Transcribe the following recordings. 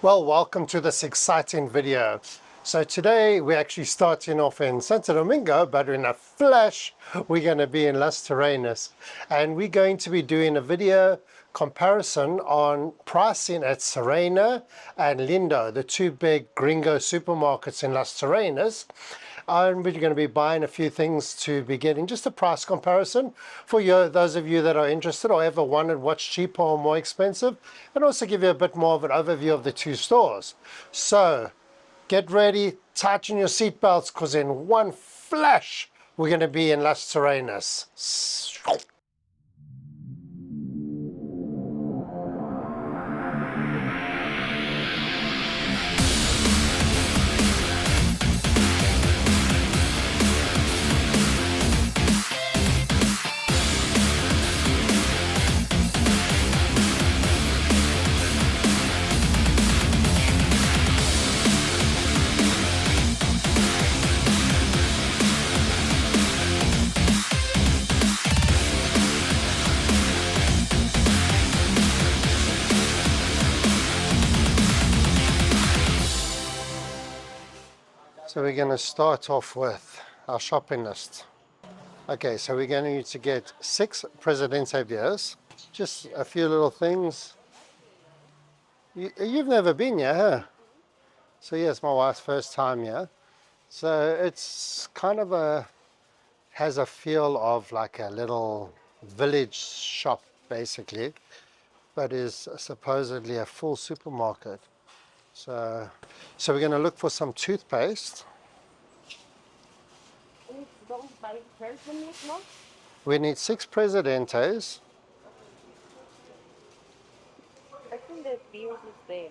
Well, welcome to this exciting video. So today we're actually starting off in Santo Domingo, but in a flash, we're going to be in Las Terrenas. And we're going to be doing a video comparison on pricing at Serena and Lindo, the two big gringo supermarkets in Las Terrenas. And we're going to be buying a few things to be getting just a price comparison for you, those of you that are interested or ever wondered what's cheaper or more expensive, and also give you a bit more of an overview of the two stores. So get ready, tighten your seatbelts, because in one flash we're going to be in Las Terrenas. So we're going to start off with our shopping list. Okay, so we're going to need to get 6 Presidente beers, just a few little things. You've never been here, huh? So yes, my wife's first time here. So it's kind of has a feel of like a little village shop basically, but is supposedly a full supermarket. So we're going to look for some toothpaste. We need 6 Presidentes. I think the beer is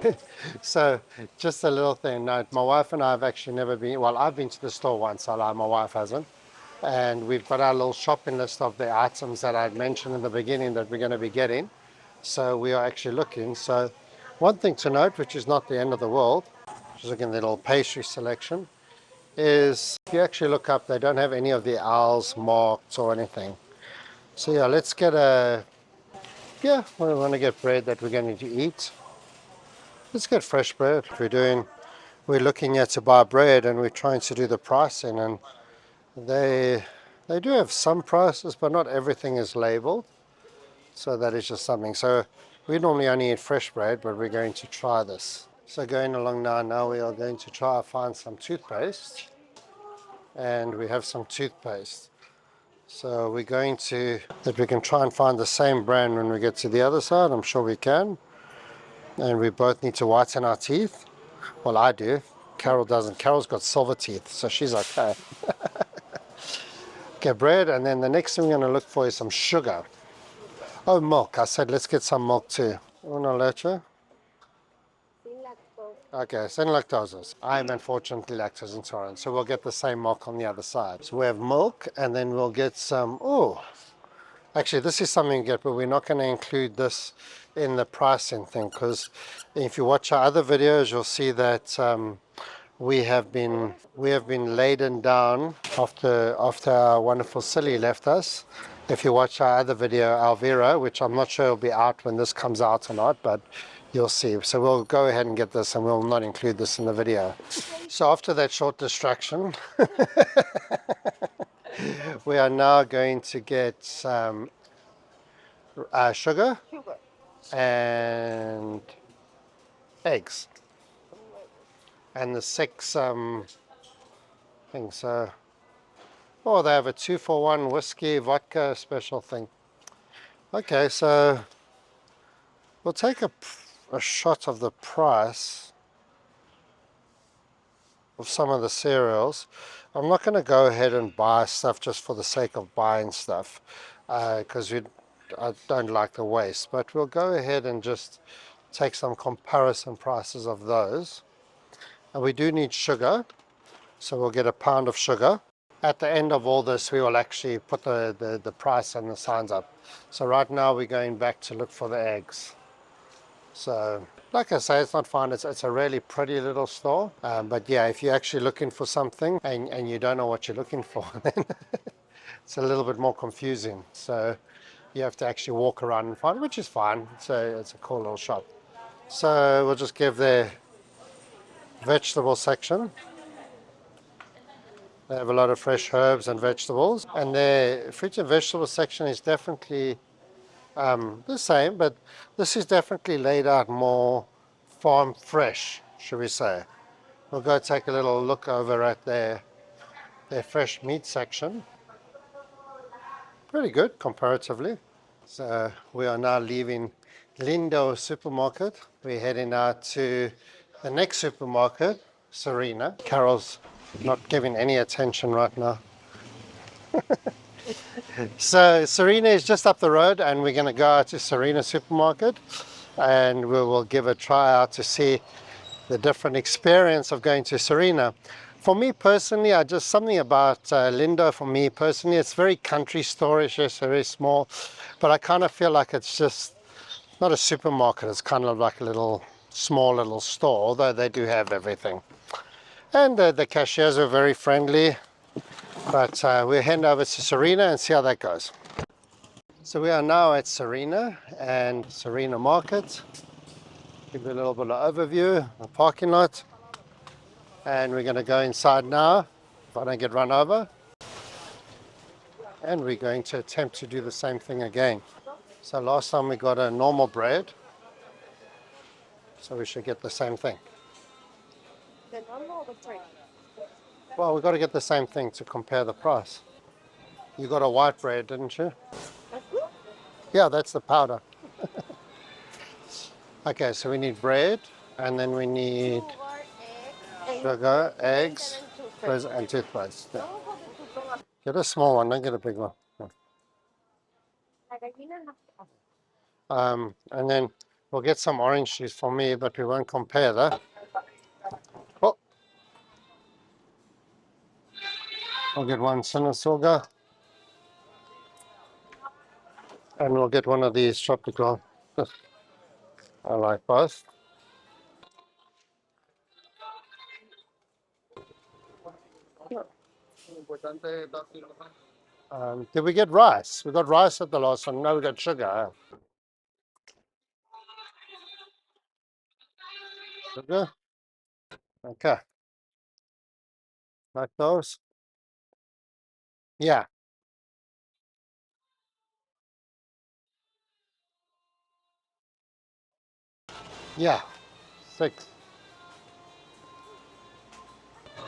there. So just a little thing. No, my wife and I have actually never been. Well, I've been to the store once. My wife hasn't. And we've got our little shopping list of the items that I'd mentioned in the beginning that we're going to be getting. So we are actually looking. So one thing to note, which is not the end of the world, just looking at the little pastry selection, is if you actually look up, they don't have any of the owls marked or anything. So yeah, let's get we want to get bread that we're going to eat. Let's get fresh bread. We're looking at to buy bread and we're trying to do the pricing, and they do have some prices, but not everything is labeled. So that is just something. So we normally only eat fresh bread, but we're going to try this. So going along now we are going to try to find some toothpaste. And we have some toothpaste. So we're going to, that we can try and find the same brand when we get to the other side. I'm sure we can. And we both need to whiten our teeth. Well, I do. Carol doesn't. Carol's got silver teeth, so she's okay. Okay, bread, and then the next thing we're going to look for is some sugar. Oh, milk. I said let's get some milk too. Una leche? Okay, sin lactose. I'm unfortunately lactose intolerant, so we'll get the same milk on the other side. So we have milk, and then we'll get some, actually this is something you get, but we're not going to include this in the pricing thing, because if you watch our other videos, you'll see that we have been laden down after our wonderful Silly left us. If you watch our other video, Alvira, which I'm not sure will be out when this comes out or not, but you'll see. So we'll go ahead and get this, and we'll not include this in the video. So after that short distraction, we are now going to get some sugar and eggs. And the 6 things. So, they have a 2-for-1 whiskey vodka special thing. Okay, so we'll take a shot of the price of some of the cereals. I'm not going to go ahead and buy stuff just for the sake of buying stuff, because I don't like the waste, but we'll go ahead and just take some comparison prices of those. And we do need sugar, so we'll get a pound of sugar. At the end of all this, we will actually put the price and the signs up. So right now we're going back to look for the eggs. So like I say, it's not fun. It's a really pretty little store. But yeah, if you're actually looking for something and you don't know what you're looking for, then it's a little bit more confusing. So you have to actually walk around and find, which is fine. So it's a cool little shop. So we'll just give the vegetable section. They have a lot of fresh herbs and vegetables. And their fruit and vegetable section is definitely the same, but this is definitely laid out more farm fresh, should we say. We'll go take a little look over at their fresh meat section. Pretty good comparatively. So we are now leaving Lindo supermarket. We're heading out to the next supermarket, Serena. Carol's not giving any attention right now. So Serena is just up the road, and we're going to go out to Serena supermarket, and we will give a try out to see the different experience of going to Serena. For me personally, I just something about Lindo. For me personally, it's very country store-ish, yes, very small, but I kind of feel like it's just not a supermarket. It's kind of like a little small little store, although they do have everything. And the cashiers are very friendly. But we'll hand over to Serena and see how that goes. So we are now at Serena and Serena Market. Give you a little bit of overview, the parking lot. And we're going to go inside now, if I don't get run over. And we're going to attempt to do the same thing again. So last time we got a normal bread. So we should get the same thing. The normal or the fresh? Well, we've got to get the same thing to compare the price. You got a white bread, didn't you? That's good. Yeah, that's the powder. Okay, so we need bread, and then we need sugar, eggs, and toothpaste. Yeah. Get a small one, don't get a big one. No. And then we'll get some orange juice for me, but we won't compare that. Oh, I'll get one Sinasuga, and we'll get one of these tropical. I like both. Did we get rice? We got rice at the last one. No, we got sugar. Sugar. Okay. Like those. Yeah. Yeah. 6.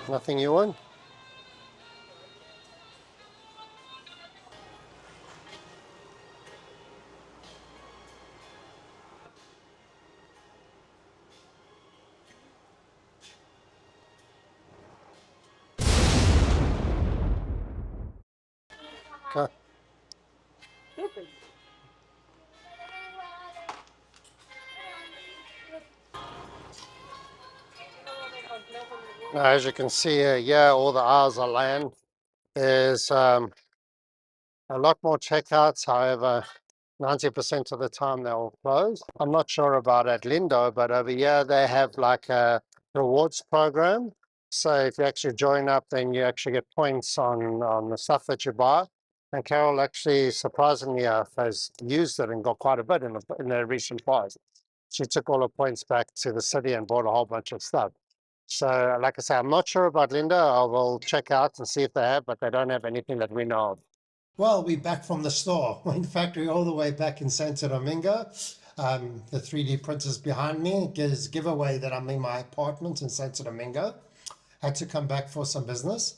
Nothing you want? Okay. Stupid. Now, as you can see here, yeah, all the aisles are land. There's a lot more checkouts. However, 90% of the time they're all closed. I'm not sure about at Lindo, but over here they have like a rewards program. So if you actually join up, then you actually get points on the stuff that you buy. And Carol actually, surprisingly enough, has used it and got quite a bit in the recent past. She took all her points back to the city and bought a whole bunch of stuff. So, like I say, I'm not sure about Linda. I will check out and see if they have, but they don't have anything that we know of. Well, we're back from the store. In fact, we're all the way back in Santo Domingo. The 3D printers behind me gives giveaway that I'm in my apartment in Santo Domingo. Had to come back for some business.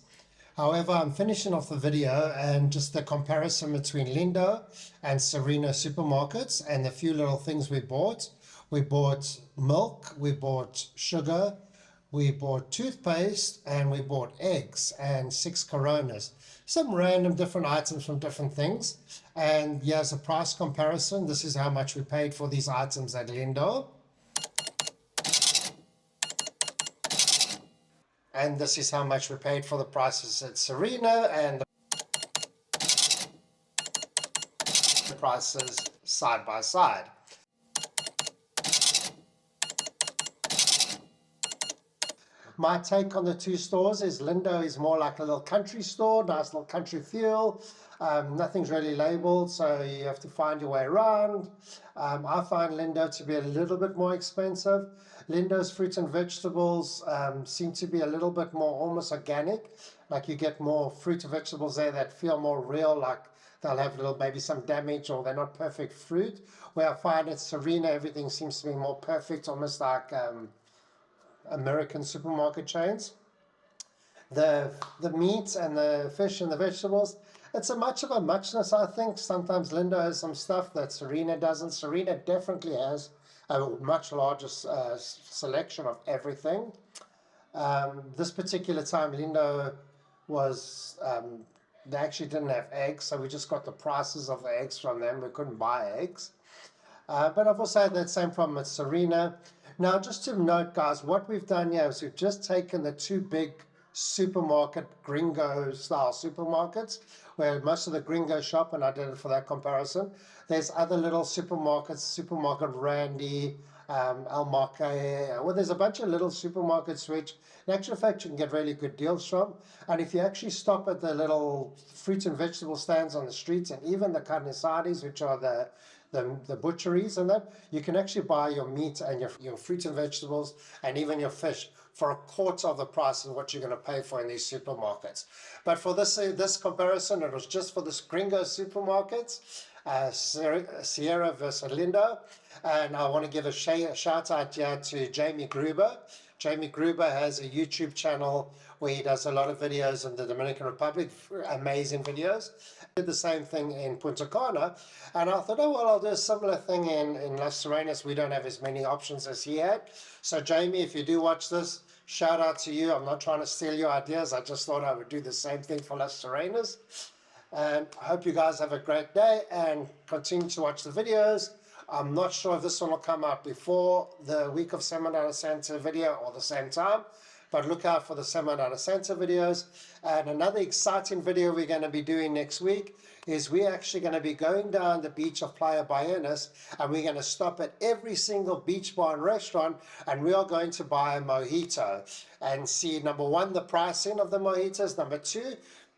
However, I'm finishing off the video and just the comparison between Lindo and Serena supermarkets and the few little things we bought. We bought milk, we bought sugar, we bought toothpaste, and we bought eggs and 6 Coronas. Some random different items from different things. And here's a price comparison. This is how much we paid for these items at Lindo. And this is how much we paid for the prices at Serena, and the prices side by side. My take on the two stores is Lindo is more like a little country store, nice little country feel. Nothing's really labeled, so you have to find your way around. I find Lindo to be a little bit more expensive. Lindo's fruit and vegetables seem to be a little bit more almost organic. Like you get more fruit and vegetables there that feel more real, like they'll have little maybe some damage or they're not perfect fruit. Where I find at Serena, everything seems to be more perfect, almost like American supermarket chains. The meat and the fish and the vegetables, it's a much of a muchness, I think. Sometimes Lindo has some stuff that Serena doesn't. Serena definitely has a much larger selection of everything. This particular time, Lindo was, they actually didn't have eggs, so we just got the prices of the eggs from them. We couldn't buy eggs. But I've also had that same problem at Serena. Now, just to note, guys, what we've done here is we've just taken the two big supermarket, gringo-style supermarkets, where most of the gringo shop, and I did it for that comparison. There's other little supermarkets, Supermarket Randy, El Marque. Well, there's a bunch of little supermarkets which, in actual fact, you can get really good deals from. And if you actually stop at the little fruit and vegetable stands on the streets, and even the carnizaris, which are the butcheries and that, you can actually buy your meat and your fruit and vegetables and even your fish for a quarter of the price of what you're going to pay for in these supermarkets. But for this comparison, it was just for this gringo supermarkets, Sierra versus Lindo. And I want to give a shout out here to Jamie Gruber. Jamie Gruber has a YouTube channel where he does a lot of videos in the Dominican Republic, amazing videos. Did the same thing in Punta Cana, and I thought, oh well, I'll do a similar thing in Las Terrenas. We don't have as many options as he had. So Jamie, if you do watch this, shout out to you. I'm not trying to steal your ideas. I just thought I would do the same thing for Las Terrenas. And I hope you guys have a great day and continue to watch the videos. I'm not sure if this one will come out before the week of Semana Santa video or the same time, but look out for the Semana Santa videos. And another exciting video we're going to be doing next week is we're actually going to be going down the beach of Playa Ballenas, and we're going to stop at every single beach bar and restaurant, and we are going to buy a mojito and see, number one, the pricing of the mojitos, number two,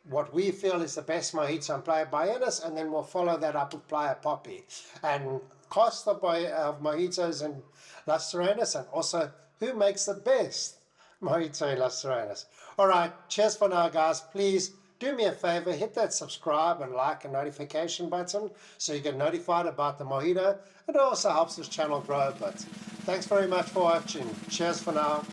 what we feel is the best mojito in Playa Ballenas, and then we'll follow that up with Playa Poppy. And cost of mojitos in Las Terrenas, and also who makes the best mojito in Las Terrenas. All right, cheers for now, guys. Please do me a favor, hit that subscribe and like and notification button so you get notified about the mojito. It also helps this channel grow a bit. Thanks very much for watching. Cheers for now.